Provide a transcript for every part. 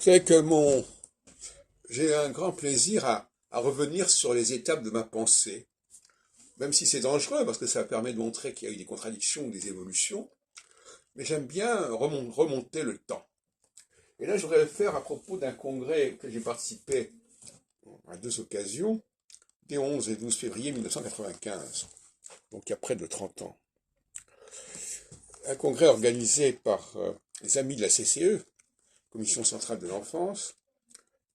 C'est que j'ai un grand plaisir à revenir sur les étapes de ma pensée, même si c'est dangereux parce que ça permet de montrer qu'il y a eu des contradictions ou des évolutions, mais j'aime bien remonter le temps. Et là, je voudrais le faire à propos d'un congrès que j'ai participé à deux occasions, des 11 et 12 février 1995, donc il y a près de 30 ans. Un congrès organisé par les amis de la CCE, Commission centrale de l'enfance,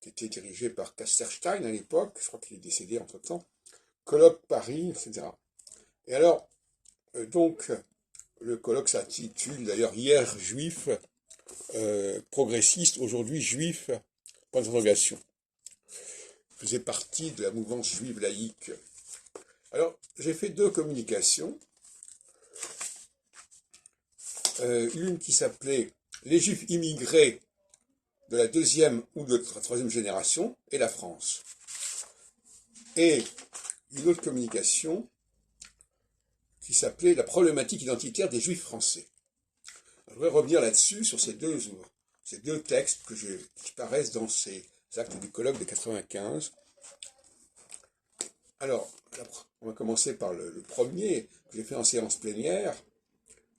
qui était dirigé par Casterstein à l'époque, je crois qu'il est décédé entre-temps, colloque Paris, etc. Et alors, donc, le colloque s'intitule d'ailleurs hier juif, progressiste, aujourd'hui juif, point d'interrogation. Je faisais partie de la mouvance juive laïque. Alors, j'ai fait deux communications. Une qui s'appelait Les Juifs immigrés de la deuxième ou de la troisième génération et la France. Et une autre communication qui s'appelait La problématique identitaire des Juifs français. Je voudrais revenir là-dessus, sur ces deux textes qui paraissent dans ces actes du colloque de 95. Alors, on va commencer par le premier, que j'ai fait en séance plénière,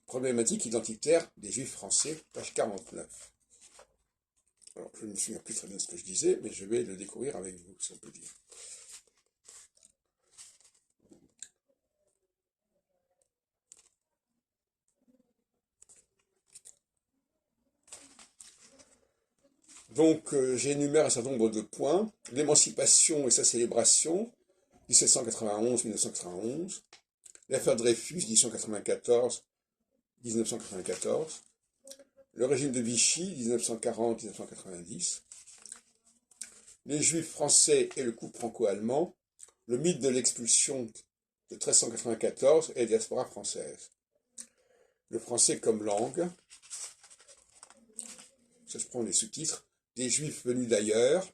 Problématique identitaire des Juifs français, page 49. Alors, je ne me souviens plus très bien de ce que je disais, mais je vais le découvrir avec vous, si on peut dire. Donc, j'énumère un certain nombre de points. L'émancipation et sa célébration, 1791-1991. L'affaire Dreyfus, 1894-1994. Le régime de Vichy, 1940-1990. Les Juifs français et le couple franco-allemand. Le mythe de l'expulsion de 1394 et la diaspora française. Le français comme langue. Ça, je prends les sous-titres. Des Juifs venus d'ailleurs.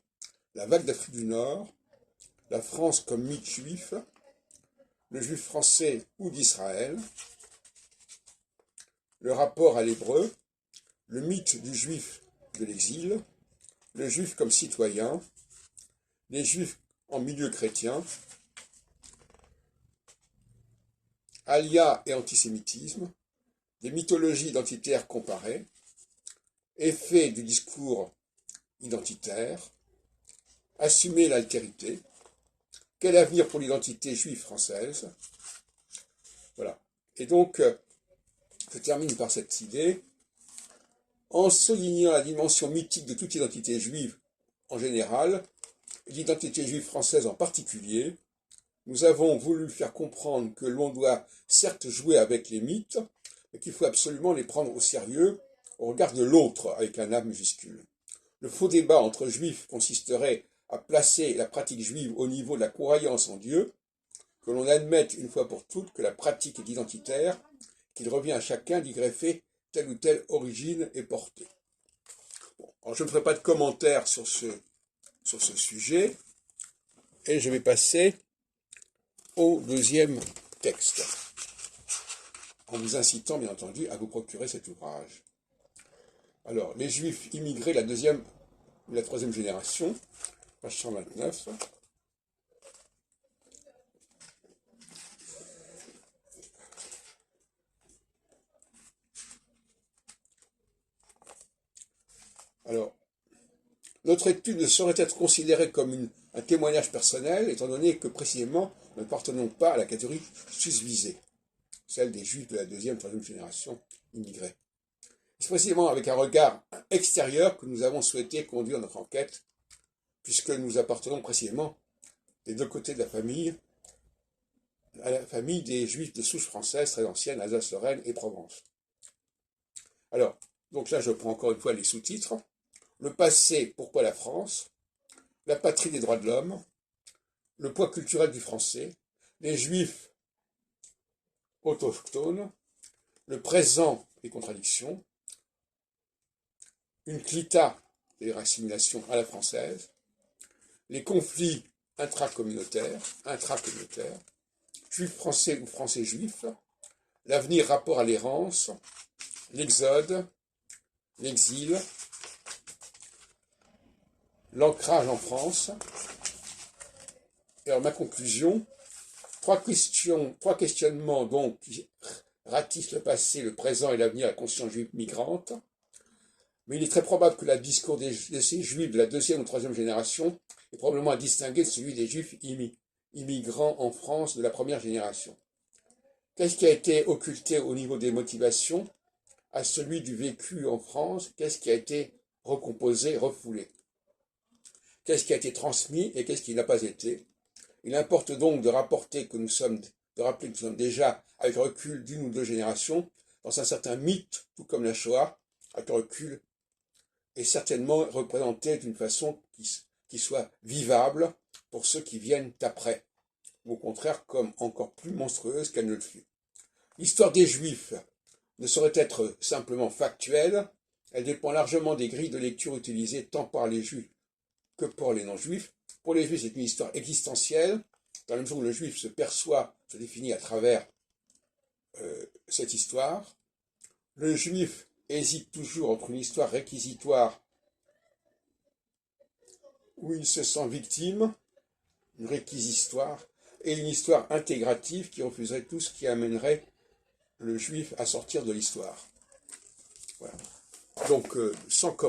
La vague d'Afrique du Nord. La France comme mythe juif. Le Juif français ou d'Israël. Le rapport à l'hébreu. Le mythe du Juif de l'exil. Le Juif comme citoyen. Les Juifs en milieu chrétien. Alia et antisémitisme. Des mythologies identitaires comparées. Effet du discours identitaire. Assumer l'altérité. Quel avenir pour l'identité juive française? Voilà. Et donc, je termine par cette idée. En soulignant la dimension mythique de toute identité juive en général, et l'identité juive française en particulier, nous avons voulu faire comprendre que l'on doit certes jouer avec les mythes, mais qu'il faut absolument les prendre au sérieux au regard de l'autre avec un A majuscule. Le faux débat entre juifs consisterait à placer la pratique juive au niveau de la croyance en Dieu, que l'on admette une fois pour toutes que la pratique est identitaire, qu'il revient à chacun d'y greffer telle ou telle origine et portée. Bon, alors je ne ferai pas de commentaires sur ce sujet, et je vais passer au deuxième texte, en vous incitant bien entendu à vous procurer cet ouvrage. Alors, les Juifs immigrés de la deuxième ou la troisième génération, page 129. Alors, notre étude ne saurait être considérée comme un témoignage personnel, étant donné que précisément nous ne appartenons pas à la catégorie susvisée, celle des Juifs de la deuxième, troisième génération immigrés. C'est précisément avec un regard extérieur que nous avons souhaité conduire notre enquête, puisque nous appartenons précisément des deux côtés de la famille, à la famille des Juifs de souche française très ancienne, Alsace-Lorraine et Provence. Alors, donc là je prends encore une fois les sous-titres. Le passé, pourquoi la France? La patrie des droits de l'homme. Le poids culturel du français. Les Juifs autochtones. Le présent, les contradictions. Une clita, c'est-à-dire assimilation à la française. Les conflits intracommunautaires. Juifs français ou français juifs. L'avenir, rapport à l'errance. L'exode. L'exil. l'ancrage en France. Et alors ma conclusion, trois questionnements donc qui ratissent le passé, le présent et l'avenir de la conscience juive migrante. Mais il est très probable que le discours de ces juifs de la deuxième ou troisième génération est probablement à distinguer de celui des juifs immigrants en France de la première génération. Qu'est-ce qui a été occulté au niveau des motivations à celui du vécu en France? Qu'est-ce qui a été recomposé, refoulé? Qu'est-ce qui a été transmis et qu'est-ce qui n'a pas été? Il importe donc de rappeler que nous sommes déjà, avec recul d'une ou deux générations, dans un certain mythe, tout comme la Shoah, avec recul, et certainement représenté d'une façon qui soit vivable pour ceux qui viennent après, ou au contraire comme encore plus monstrueuse qu'elle ne le fut. L'histoire des Juifs ne saurait être simplement factuelle, elle dépend largement des grilles de lecture utilisées tant par les Juifs que pour les non-Juifs. Pour les Juifs, c'est une histoire existentielle, dans la mesure où le Juif se perçoit, se définit à travers cette histoire. Le Juif hésite toujours entre une histoire réquisitoire où il se sent victime, une réquisitoire, et une histoire intégrative qui refuserait tout ce qui amènerait le Juif à sortir de l'histoire. Voilà. Donc, sans